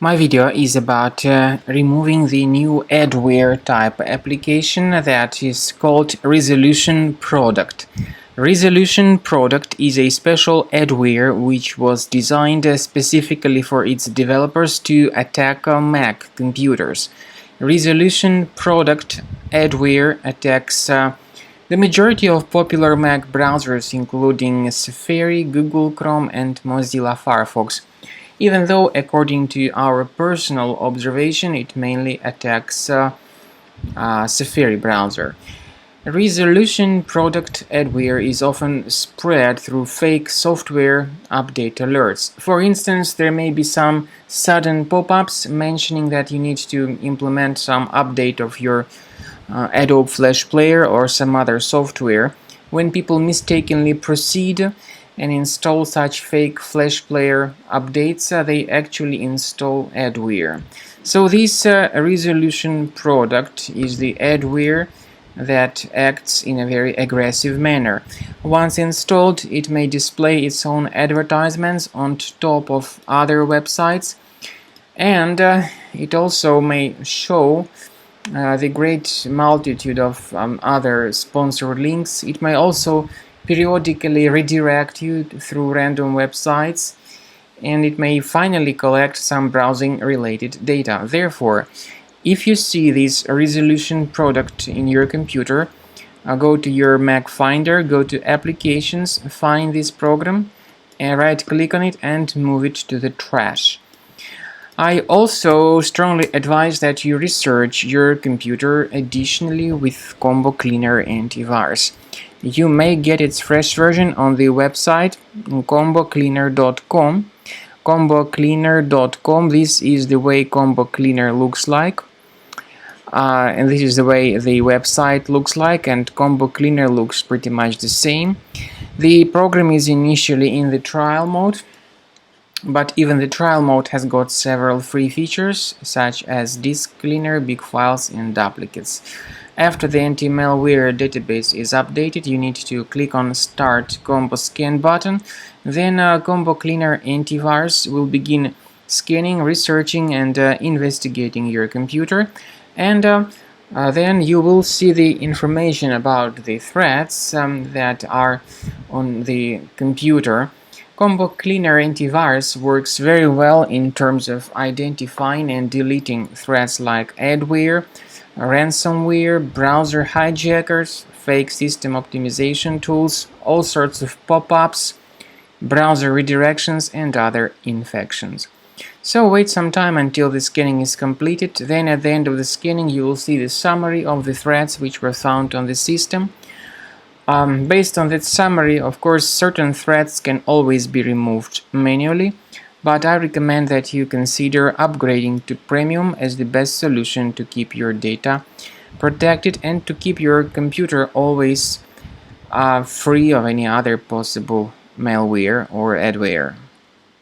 My video is about removing the new adware type application that is called ResolutionProduct. ResolutionProduct is a special adware which was designed specifically for its developers to attack Mac computers. ResolutionProduct adware attacks the majority of popular Mac browsers, including Safari, Google Chrome, and Mozilla Firefox. Even though, according to our personal observation, it mainly attacks Safari browser. ResolutionProduct adware is often spread through fake software update alerts. For instance, there may be some sudden pop-ups mentioning that you need to implement some update of your Adobe Flash Player or some other software. When people mistakenly proceed and install such fake Flash Player updates, they actually install adware. So this ResolutionProduct is the adware that acts in a very aggressive manner. Once installed, it may display its own advertisements on top of other websites, and it also may show the great multitude of other sponsored links. It may also periodically redirect you through random websites, and it may finally collect some browsing related data. Therefore, if you see this ResolutionProduct in your computer, go to your Mac Finder, go to Applications, find this program, and right click on it and move it to the trash. I also strongly advise that you research your computer additionally with Combo Cleaner antivirus. You may get its fresh version on the website combocleaner.com. combocleaner.com. This is the way Combo Cleaner looks like. And this is the way the website looks like, and Combo Cleaner looks pretty much the same. The program is initially in the trial mode, but even the trial mode has got several free features, such as disk cleaner, big files, and duplicates. After the anti-malware database is updated, you need to click on Start Combo Scan button. Then Combo Cleaner antivirus will begin scanning, researching, and investigating your computer. And then you will see the information about the threats that are on the computer. Combo Cleaner antivirus works very well in terms of identifying and deleting threats like adware, ransomware, browser hijackers, fake system optimization tools, all sorts of pop-ups, browser redirections, and other infections. So wait some time until the scanning is completed. Then at the end of the scanning you will see the summary of the threats which were found on the system. Based on that summary, of course, certain threats can always be removed manually, but I recommend that you consider upgrading to Premium as the best solution to keep your data protected and to keep your computer always free of any other possible malware or adware.